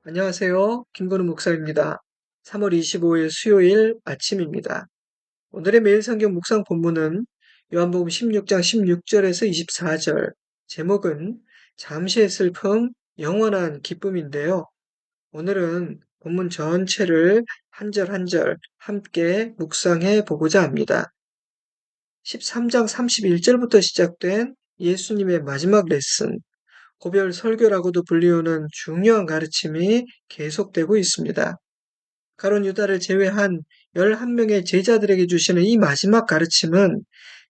안녕하세요. 김건우 목사입니다. 3월 25일 수요일 아침입니다. 오늘의 매일 성경 묵상 본문은 요한복음 16장 16절에서 24절, 제목은 잠시의 슬픔, 영원한 기쁨인데요. 오늘은 본문 전체를 한 절 한 절 함께 묵상해 보고자 합니다. 13장 31절부터 시작된 예수님의 마지막 레슨, 고별 설교라고도 불리우는 중요한 가르침이 계속되고 있습니다. 가룟 유다를 제외한 11명의 제자들에게 주시는 이 마지막 가르침은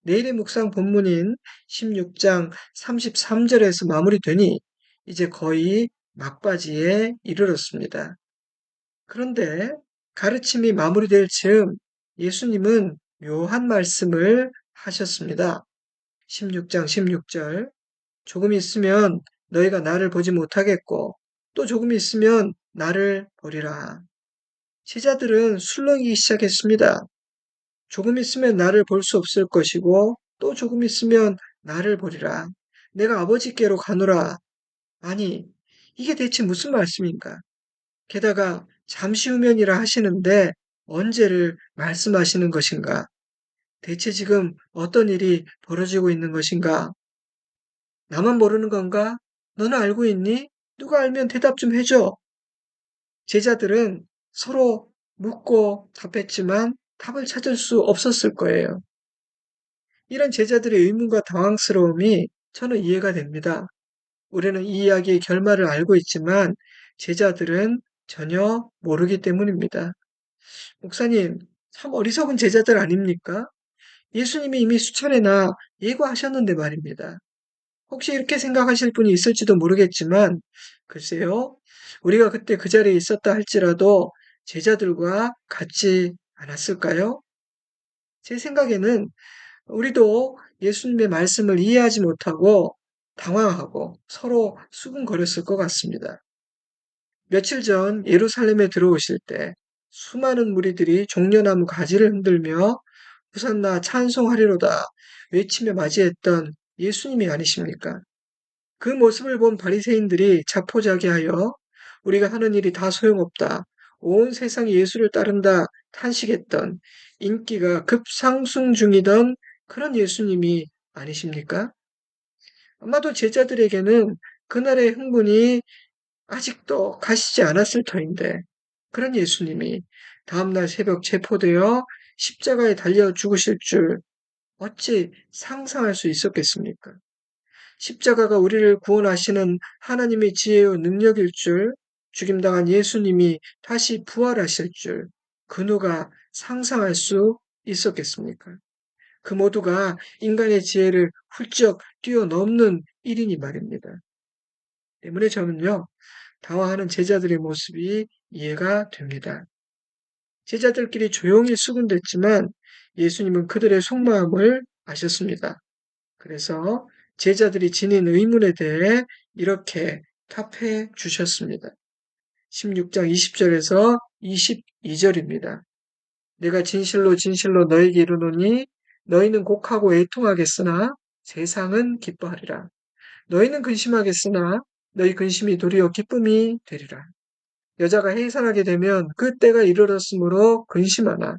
내일의 묵상 본문인 16장 33절에서 마무리되니 이제 거의 막바지에 이르렀습니다. 그런데 가르침이 마무리될 즈음 예수님은 묘한 말씀을 하셨습니다. 16장 16절 조금 있으면 너희가 나를 보지 못하겠고 또 조금 있으면 나를 보리라. 제자들은 술렁이기 시작했습니다. 조금 있으면 나를 볼 수 없을 것이고 또 조금 있으면 나를 보리라. 내가 아버지께로 가노라. 아니, 이게 대체 무슨 말씀인가? 게다가 잠시 후면이라 하시는데 언제를 말씀하시는 것인가? 대체 지금 어떤 일이 벌어지고 있는 것인가? 나만 모르는 건가? 너는 알고 있니? 누가 알면 대답 좀 해줘. 제자들은 서로 묻고 답했지만 답을 찾을 수 없었을 거예요. 이런 제자들의 의문과 당황스러움이 저는 이해가 됩니다. 우리는 이 이야기의 결말을 알고 있지만 제자들은 전혀 모르기 때문입니다. 목사님, 참 어리석은 제자들 아닙니까? 예수님이 이미 수천에나 예고하셨는데 말입니다. 혹시 이렇게 생각하실 분이 있을지도 모르겠지만, 글쎄요, 우리가 그때 그 자리에 있었다 할지라도 제자들과 같지 않았을까요? 제 생각에는 우리도 예수님의 말씀을 이해하지 못하고 당황하고 서로 수군거렸을 것 같습니다. 며칠 전 예루살렘에 들어오실 때 수많은 무리들이 종려나무 가지를 흔들며 후산나 찬송하리로다 외치며 맞이했던 예수님이 아니십니까? 그 모습을 본 바리새인들이 자포자기하여 우리가 하는 일이 다 소용없다. 온 세상이 예수를 따른다 탄식했던 인기가 급상승 중이던 그런 예수님이 아니십니까? 아마도 제자들에게는 그날의 흥분이 아직도 가시지 않았을 터인데 그런 예수님이 다음날 새벽 체포되어 십자가에 달려 죽으실 줄 어찌 상상할 수 있었겠습니까? 십자가가 우리를 구원하시는 하나님의 지혜와 능력일 줄, 죽임당한 예수님이 다시 부활하실 줄, 그 누가 상상할 수 있었겠습니까? 그 모두가 인간의 지혜를 훌쩍 뛰어넘는 일이니 말입니다. 때문에 저는요, 당황하는 제자들의 모습이 이해가 됩니다. 제자들끼리 조용히 수군댔지만 예수님은 그들의 속마음을 아셨습니다. 그래서 제자들이 지닌 의문에 대해 이렇게 답해 주셨습니다. 16장 20절에서 22절입니다. 내가 진실로 진실로 너에게 이르노니 너희는 곡하고 애통하겠으나 세상은 기뻐하리라. 너희는 근심하겠으나 너희 근심이 도리어 기쁨이 되리라. 여자가 해산하게 되면 그 때가 이르렀으므로 근심하나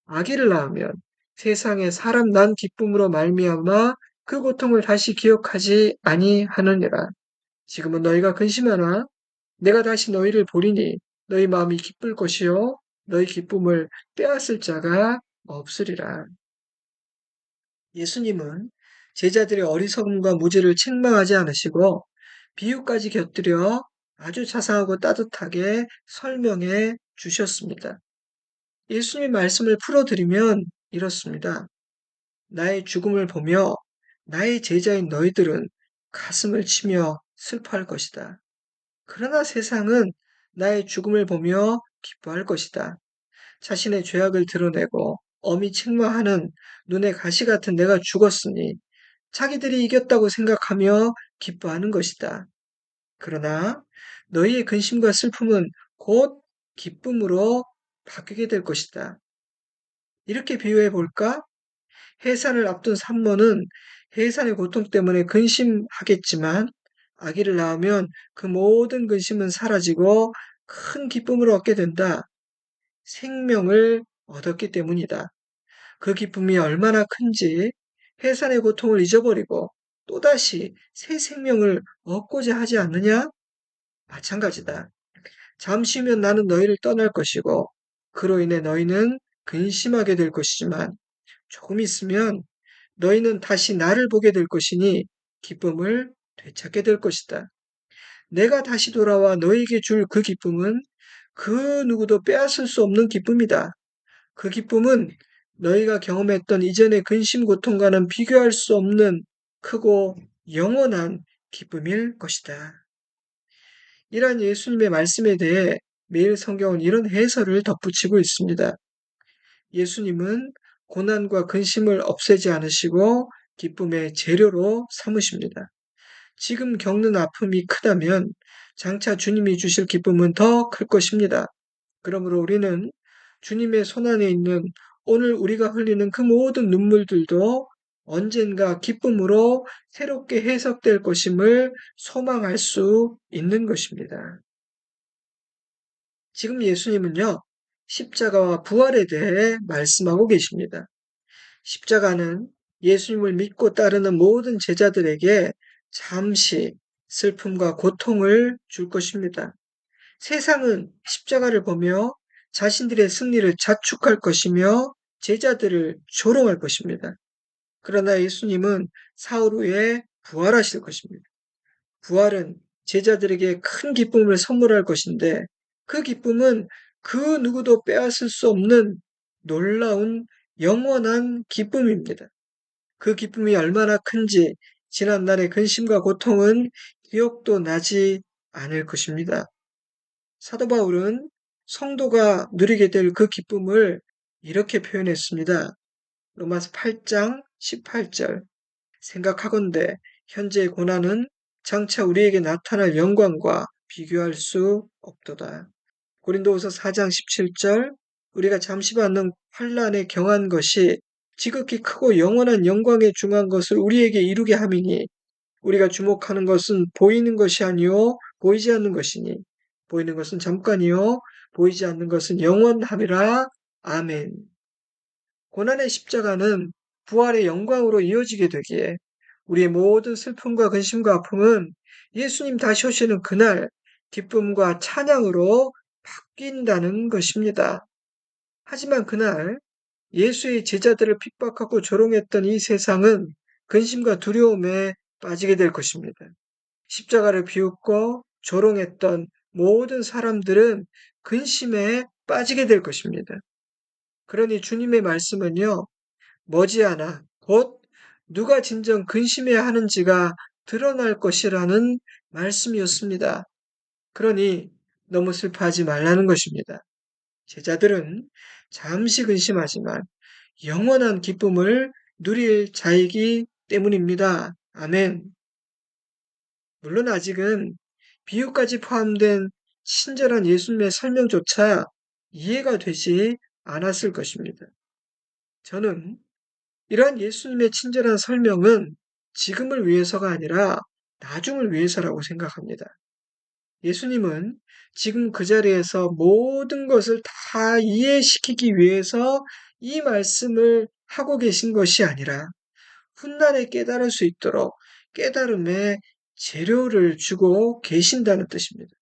아기를 낳으면 세상에 사람 난 기쁨으로 말미암아 그 고통을 다시 기억하지 아니하느니라. 지금은 너희가 근심하나 내가 다시 너희를 보리니 너희 마음이 기쁠 것이요 너희 기쁨을 빼앗을 자가 없으리라. 예수님은 제자들의 어리석음과 무지를 책망하지 않으시고 비유까지 곁들여 아주 자상하고 따뜻하게 설명해 주셨습니다. 예수님의 말씀을 풀어드리면 이렇습니다. 나의 죽음을 보며 나의 제자인 너희들은 가슴을 치며 슬퍼할 것이다. 그러나 세상은 나의 죽음을 보며 기뻐할 것이다. 자신의 죄악을 드러내고 엄히 책망하는 눈의 가시 같은 내가 죽었으니 자기들이 이겼다고 생각하며 기뻐하는 것이다. 그러나 너희의 근심과 슬픔은 곧 기쁨으로 바뀌게 될 것이다. 이렇게 비유해 볼까? 해산을 앞둔 산모는 해산의 고통 때문에 근심하겠지만 아기를 낳으면 그 모든 근심은 사라지고 큰 기쁨을 얻게 된다. 생명을 얻었기 때문이다. 그 기쁨이 얼마나 큰지 해산의 고통을 잊어버리고 또다시 새 생명을 얻고자 하지 않느냐? 마찬가지다. 잠시 후면 나는 너희를 떠날 것이고 그로 인해 너희는 근심하게 될 것이지만 조금 있으면 너희는 다시 나를 보게 될 것이니 기쁨을 되찾게 될 것이다. 내가 다시 돌아와 너희에게 줄 그 기쁨은 그 누구도 빼앗을 수 없는 기쁨이다. 그 기쁨은 너희가 경험했던 이전의 근심 고통과는 비교할 수 없는 크고 영원한 기쁨일 것이다. 이러한 예수님의 말씀에 대해 매일 성경은 이런 해설을 덧붙이고 있습니다. 예수님은 고난과 근심을 없애지 않으시고 기쁨의 재료로 삼으십니다. 지금 겪는 아픔이 크다면 장차 주님이 주실 기쁨은 더 클 것입니다. 그러므로 우리는 주님의 손안에 있는 오늘 우리가 흘리는 그 모든 눈물들도 언젠가 기쁨으로 새롭게 해석될 것임을 소망할 수 있는 것입니다. 지금 예수님은요, 십자가와 부활에 대해 말씀하고 계십니다. 십자가는 예수님을 믿고 따르는 모든 제자들에게 잠시 슬픔과 고통을 줄 것입니다. 세상은 십자가를 보며 자신들의 승리를 자축할 것이며 제자들을 조롱할 것입니다. 그러나 예수님은 사흘 후에 부활하실 것입니다. 부활은 제자들에게 큰 기쁨을 선물할 것인데 그 기쁨은 그 누구도 빼앗을 수 없는 놀라운 영원한 기쁨입니다. 그 기쁨이 얼마나 큰지 지난날의 근심과 고통은 기억도 나지 않을 것입니다. 사도 바울은 성도가 누리게 될 그 기쁨을 이렇게 표현했습니다. 로마서 8장 18절. 생각하건대 현재의 고난은 장차 우리에게 나타날 영광과 비교할 수 없도다. 고린도후서 4장 17절. 우리가 잠시 받는 환난에 경한 것이 지극히 크고 영원한 영광에 중한 것을 우리에게 이루게 함이니 우리가 주목하는 것은 보이는 것이 아니요 보이지 않는 것이니 보이는 것은 잠깐이요 보이지 않는 것은 영원함이라. 아멘. 고난의 십자가는 부활의 영광으로 이어지게 되기에 우리의 모든 슬픔과 근심과 아픔은 예수님 다시 오시는 그날 기쁨과 찬양으로 바뀐다는 것입니다. 하지만 그날 예수의 제자들을 핍박하고 조롱했던 이 세상은 근심과 두려움에 빠지게 될 것입니다. 십자가를 비웃고 조롱했던 모든 사람들은 근심에 빠지게 될 것입니다. 그러니 주님의 말씀은요, 머지않아 곧 누가 진정 근심해야 하는지가 드러날 것이라는 말씀이었습니다. 그러니 너무 슬퍼하지 말라는 것입니다. 제자들은 잠시 근심하지만 영원한 기쁨을 누릴 자이기 때문입니다. 아멘. 물론 아직은 비유까지 포함된 친절한 예수님의 설명조차 이해가 되지 않았을 것입니다. 저는 이러한 예수님의 친절한 설명은 지금을 위해서가 아니라 나중을 위해서라고 생각합니다. 예수님은 지금 그 자리에서 모든 것을 다 이해시키기 위해서 이 말씀을 하고 계신 것이 아니라 훗날에 깨달을 수 있도록 깨달음의 재료를 주고 계신다는 뜻입니다.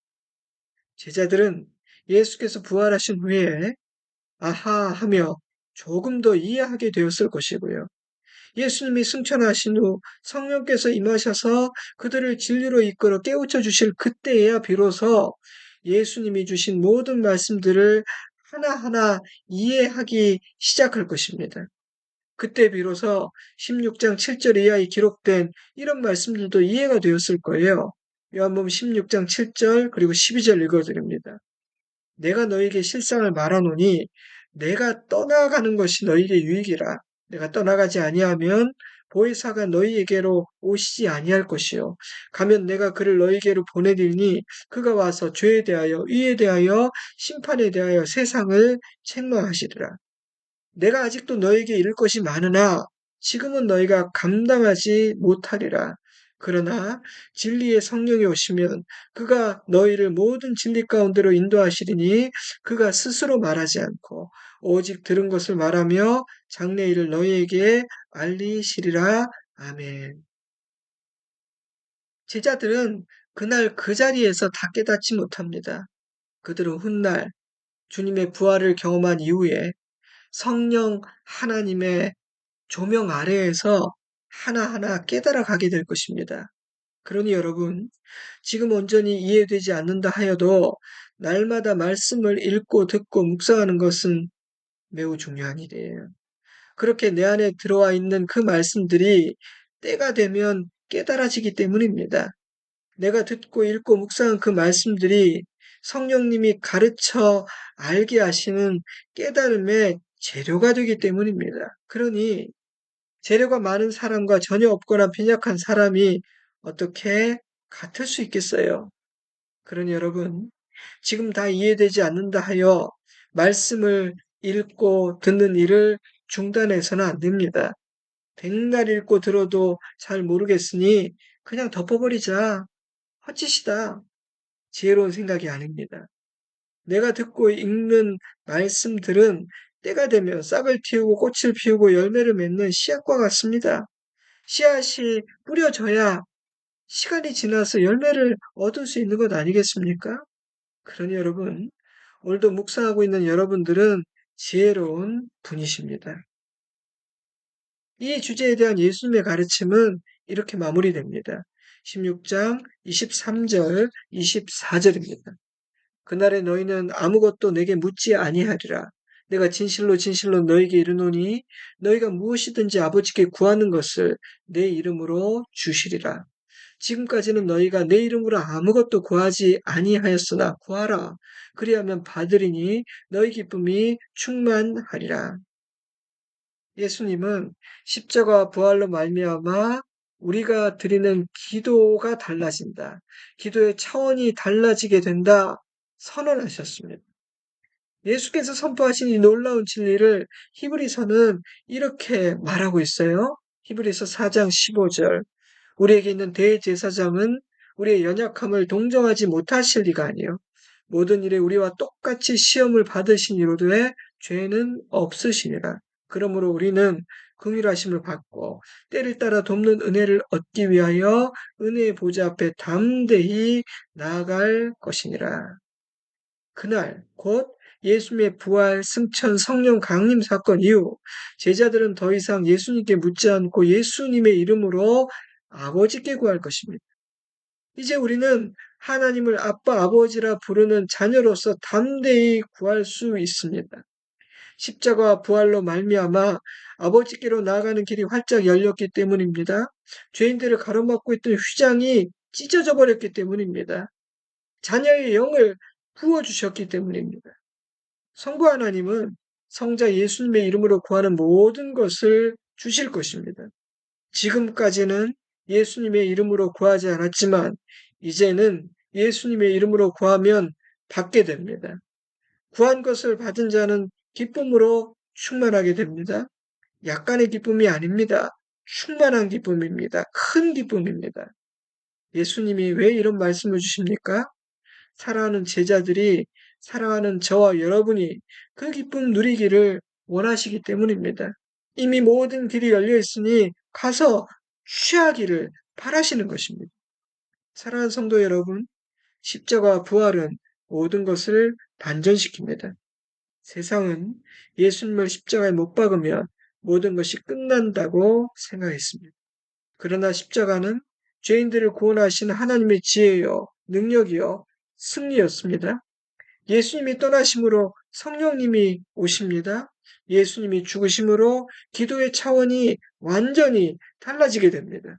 제자들은 예수께서 부활하신 후에 아하 하며 조금 더 이해하게 되었을 것이고요. 예수님이 승천하신 후 성령께서 임하셔서 그들을 진리로 이끌어 깨우쳐 주실 그때에야 비로소 예수님이 주신 모든 말씀들을 하나하나 이해하기 시작할 것입니다. 그때 비로소 16장 7절 이하에 기록된 이런 말씀들도 이해가 되었을 거예요. 요한복음 16장 7절 그리고 12절 읽어드립니다. 내가 너에게 실상을 말하노니 내가 떠나가는 것이 너에게 유익이라. 내가 떠나가지 아니하면 보혜사가 너희에게로 오시지 아니할 것이요. 가면 내가 그를 너희에게로 보내리니 그가 와서 죄에 대하여 의에 대하여 심판에 대하여 세상을 책망하시리라. 내가 아직도 너에게 이를 것이 많으나 지금은 너희가 감당하지 못하리라. 그러나 진리의 성령이 오시면 그가 너희를 모든 진리 가운데로 인도하시리니 그가 스스로 말하지 않고 오직 들은 것을 말하며 장래일을 너희에게 알리시리라. 아멘. 제자들은 그날 그 자리에서 다 깨닫지 못합니다. 그들은 훗날 주님의 부활을 경험한 이후에 성령 하나님의 조명 아래에서 하나하나 깨달아 가게 될 것입니다. 그러니 여러분, 지금 온전히 이해되지 않는다 하여도 날마다 말씀을 읽고 듣고 묵상하는 것은 매우 중요한 일이에요. 그렇게 내 안에 들어와 있는 그 말씀들이 때가 되면 깨달아지기 때문입니다. 내가 듣고 읽고 묵상한 그 말씀들이 성령님이 가르쳐 알게 하시는 깨달음의 재료가 되기 때문입니다. 그러니 재료가 많은 사람과 전혀 없거나 빈약한 사람이 어떻게 같을 수 있겠어요? 그러니 여러분, 지금 다 이해되지 않는다 하여 말씀을 읽고 듣는 일을 중단해서는 안 됩니다. 백날 읽고 들어도 잘 모르겠으니 그냥 덮어버리자. 헛짓이다. 지혜로운 생각이 아닙니다. 내가 듣고 읽는 말씀들은 때가 되면 싹을 틔우고 꽃을 피우고 열매를 맺는 씨앗과 같습니다. 씨앗이 뿌려져야 시간이 지나서 열매를 얻을 수 있는 것 아니겠습니까? 그러니 여러분, 오늘도 묵상하고 있는 여러분들은 지혜로운 분이십니다. 이 주제에 대한 예수님의 가르침은 이렇게 마무리됩니다. 16장 23절, 24절입니다. 그날에 너희는 아무것도 내게 묻지 아니하리라. 내가 진실로 진실로 너희에게 이르노니 너희가 무엇이든지 아버지께 구하는 것을 내 이름으로 주시리라. 지금까지는 너희가 내 이름으로 아무것도 구하지 아니하였으나 구하라. 그리하면 받으리니 너희 기쁨이 충만하리라. 예수님은 십자가 부활로 말미암아 우리가 드리는 기도가 달라진다. 기도의 차원이 달라지게 된다. 선언하셨습니다. 예수께서 선포하신 이 놀라운 진리를 히브리서는 이렇게 말하고 있어요. 히브리서 4장 15절. 우리에게 있는 대제사장은 우리의 연약함을 동정하지 못하실 리가 아니요 모든 일에 우리와 똑같이 시험을 받으신 이로되 죄는 없으시니라. 그러므로 우리는 긍휼하심을 받고 때를 따라 돕는 은혜를 얻기 위하여 은혜의 보좌 앞에 담대히 나아갈 것이니라. 그날 곧 예수님의 부활, 승천, 성령 강림 사건 이후 제자들은 더 이상 예수님께 묻지 않고 예수님의 이름으로 아버지께 구할 것입니다. 이제 우리는 하나님을 아빠, 아버지라 부르는 자녀로서 담대히 구할 수 있습니다. 십자가와 부활로 말미암아 아버지께로 나아가는 길이 활짝 열렸기 때문입니다. 죄인들을 가로막고 있던 휘장이 찢어져 버렸기 때문입니다. 자녀의 영을 부어주셨기 때문입니다. 성부 하나님은 성자 예수님의 이름으로 구하는 모든 것을 주실 것입니다. 지금까지는 예수님의 이름으로 구하지 않았지만 이제는 예수님의 이름으로 구하면 받게 됩니다. 구한 것을 받은 자는 기쁨으로 충만하게 됩니다. 약간의 기쁨이 아닙니다. 충만한 기쁨입니다. 큰 기쁨입니다. 예수님이 왜 이런 말씀을 주십니까? 사랑하는 제자들이 사랑하는 저와 여러분이 그 기쁨 누리기를 원하시기 때문입니다. 이미 모든 길이 열려 있으니 가서 취하기를 바라시는 것입니다. 사랑하는 성도 여러분, 십자가와 부활은 모든 것을 반전시킵니다. 세상은 예수님을 십자가에 못 박으면 모든 것이 끝난다고 생각했습니다. 그러나 십자가는 죄인들을 구원하신 하나님의 지혜요, 능력이요, 승리였습니다. 예수님이 떠나심으로 성령님이 오십니다. 예수님이 죽으심으로 기도의 차원이 완전히 달라지게 됩니다.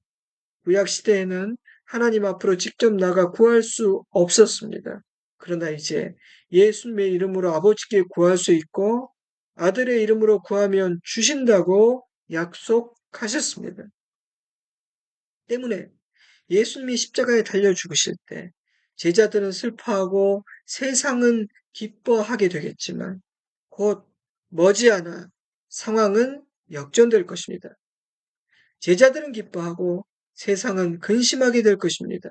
구약 시대에는 하나님 앞으로 직접 나가 구할 수 없었습니다. 그러나 이제 예수님의 이름으로 아버지께 구할 수 있고 아들의 이름으로 구하면 주신다고 약속하셨습니다. 때문에 예수님이 십자가에 달려 죽으실 때 제자들은 슬퍼하고 세상은 기뻐하게 되겠지만 곧 머지않아 상황은 역전될 것입니다. 제자들은 기뻐하고 세상은 근심하게 될 것입니다.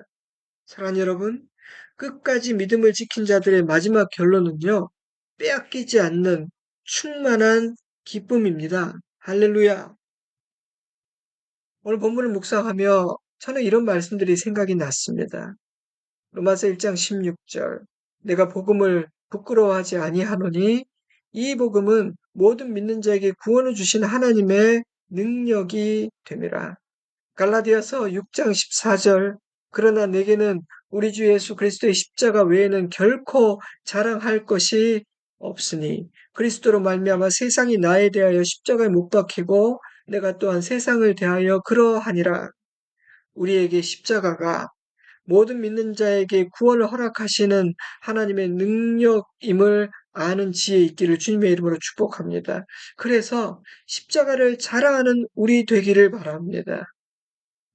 사랑하는 여러분, 끝까지 믿음을 지킨 자들의 마지막 결론은요, 빼앗기지 않는 충만한 기쁨입니다. 할렐루야. 오늘 본문을 묵상하며 저는 이런 말씀들이 생각이 났습니다. 로마서 1장 16절. 내가 복음을 부끄러워하지 아니하노니 이 복음은 모든 믿는 자에게 구원을 주신 하나님의 능력이 됨이라. 갈라디아서 6장 14절. 그러나 내게는 우리 주 예수 그리스도의 십자가 외에는 결코 자랑할 것이 없으니 그리스도로 말미암아 세상이 나에 대하여 십자가에 못 박히고 내가 또한 세상을 대하여 그러하니라. 우리에게 십자가가 모든 믿는 자에게 구원을 허락하시는 하나님의 능력임을 아는 지혜 있기를 주님의 이름으로 축복합니다. 그래서 십자가를 자랑하는 우리 되기를 바랍니다.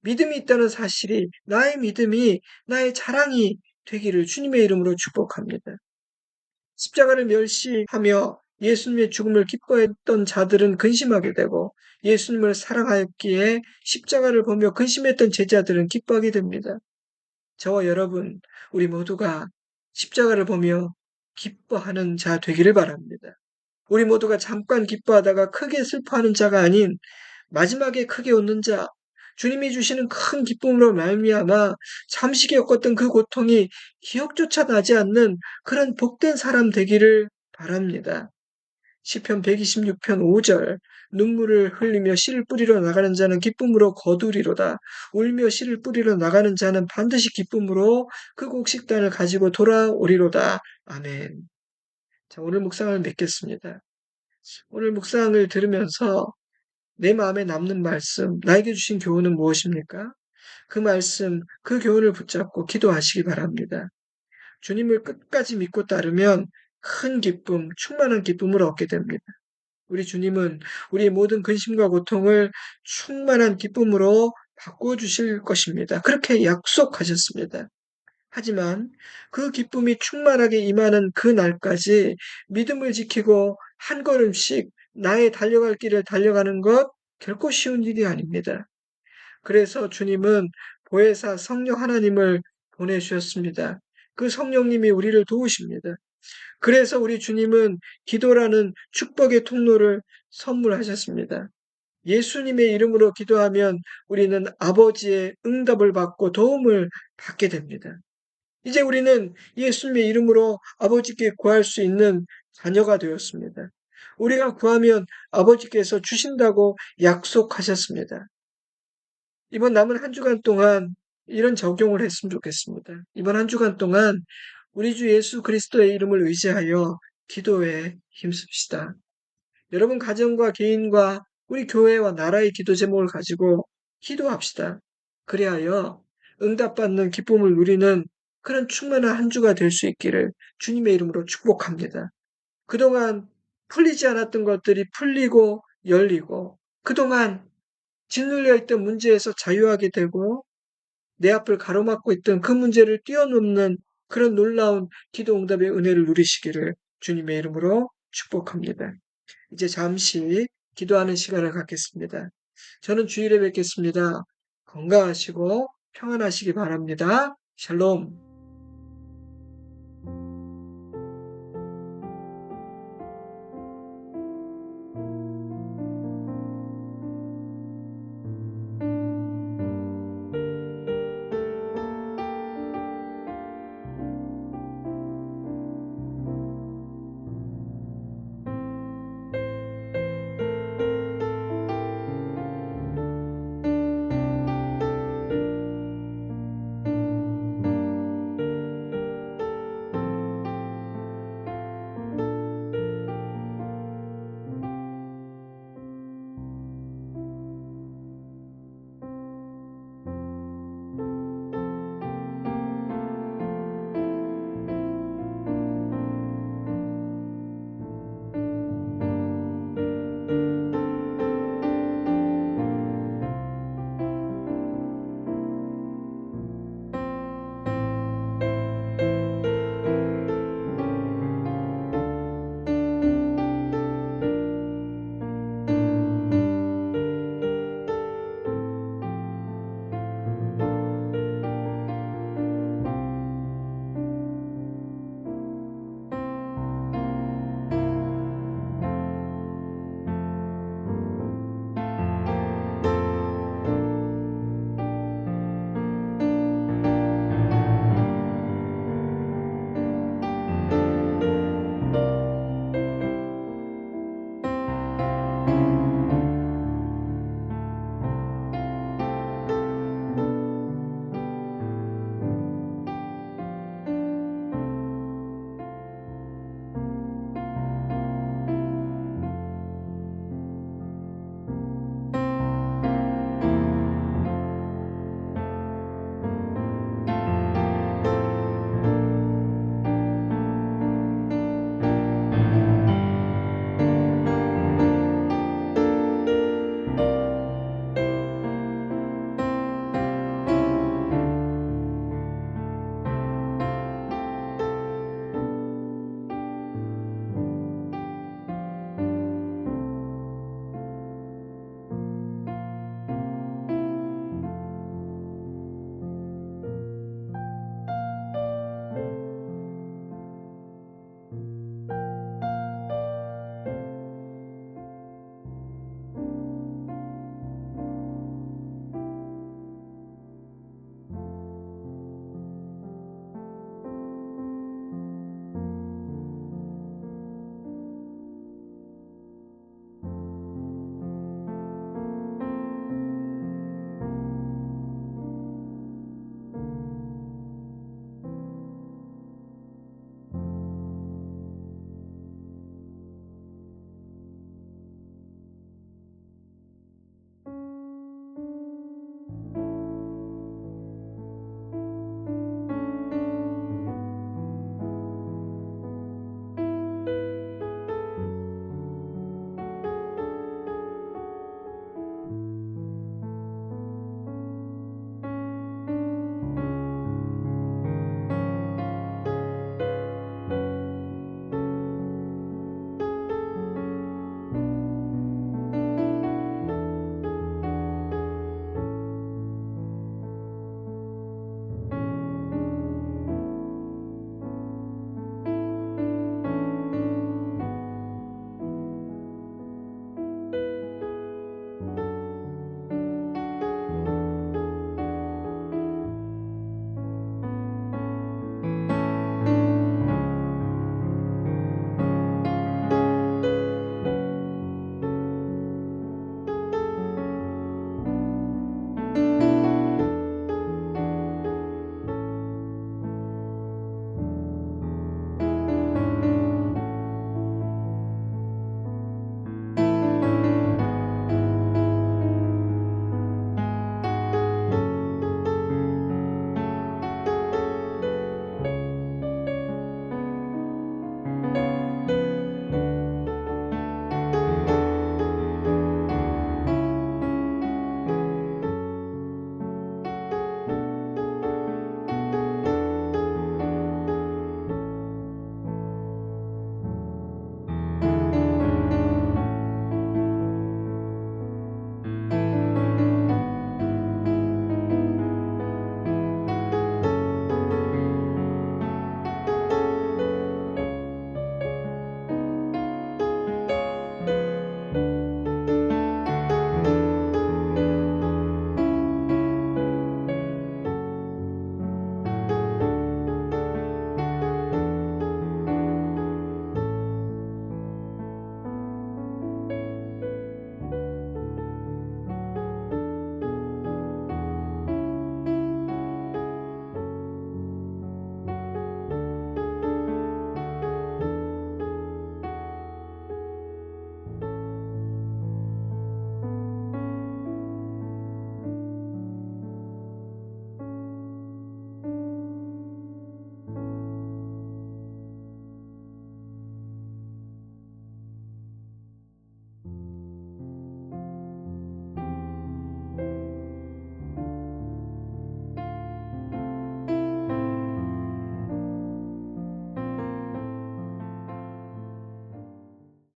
믿음이 있다는 사실이 나의 믿음이 나의 자랑이 되기를 주님의 이름으로 축복합니다. 십자가를 멸시하며 예수님의 죽음을 기뻐했던 자들은 근심하게 되고 예수님을 사랑하였기에 십자가를 보며 근심했던 제자들은 기뻐하게 됩니다. 저와 여러분, 우리 모두가 십자가를 보며 기뻐하는 자 되기를 바랍니다. 우리 모두가 잠깐 기뻐하다가 크게 슬퍼하는 자가 아닌 마지막에 크게 웃는 자, 주님이 주시는 큰 기쁨으로 말미암아 잠시 겪었던 그 고통이 기억조차 나지 않는 그런 복된 사람 되기를 바랍니다. 시편 126편 5절. 눈물을 흘리며 씨를 뿌리러 나가는 자는 기쁨으로 거두리로다. 울며 씨를 뿌리러 나가는 자는 반드시 기쁨으로 그 곡식단을 가지고 돌아오리로다. 아멘. 자, 오늘 묵상을 맺겠습니다. 오늘 묵상을 들으면서 내 마음에 남는 말씀, 나에게 주신 교훈은 무엇입니까? 그 말씀, 그 교훈을 붙잡고 기도하시기 바랍니다. 주님을 끝까지 믿고 따르면 큰 기쁨, 충만한 기쁨을 얻게 됩니다. 우리 주님은 우리의 모든 근심과 고통을 충만한 기쁨으로 바꿔주실 것입니다. 그렇게 약속하셨습니다. 하지만 그 기쁨이 충만하게 임하는 그 날까지 믿음을 지키고 한 걸음씩 나의 달려갈 길을 달려가는 것 결코 쉬운 일이 아닙니다. 그래서 주님은 보혜사 성령 하나님을 보내주셨습니다. 그 성령님이 우리를 도우십니다. 그래서 우리 주님은 기도라는 축복의 통로를 선물하셨습니다. 예수님의 이름으로 기도하면 우리는 아버지의 응답을 받고 도움을 받게 됩니다. 이제 우리는 예수님의 이름으로 아버지께 구할 수 있는 자녀가 되었습니다. 우리가 구하면 아버지께서 주신다고 약속하셨습니다. 이번 남은 한 주간 동안 이런 적용을 했으면 좋겠습니다. 이번 한 주간 동안 우리 주 예수 그리스도의 이름을 의지하여 기도에 힘씁시다. 여러분 가정과 개인과 우리 교회와 나라의 기도 제목을 가지고 기도합시다. 그리하여 응답받는 기쁨을 누리는 그런 충만한 한 주가 될 수 있기를 주님의 이름으로 축복합니다. 그동안 풀리지 않았던 것들이 풀리고 열리고 그동안 짓눌려 있던 문제에서 자유하게 되고 내 앞을 가로막고 있던 그 문제를 뛰어넘는 그런 놀라운 기도 응답의 은혜를 누리시기를 주님의 이름으로 축복합니다. 이제 잠시 기도하는 시간을 갖겠습니다. 저는 주일에 뵙겠습니다. 건강하시고 평안하시기 바랍니다. 샬롬.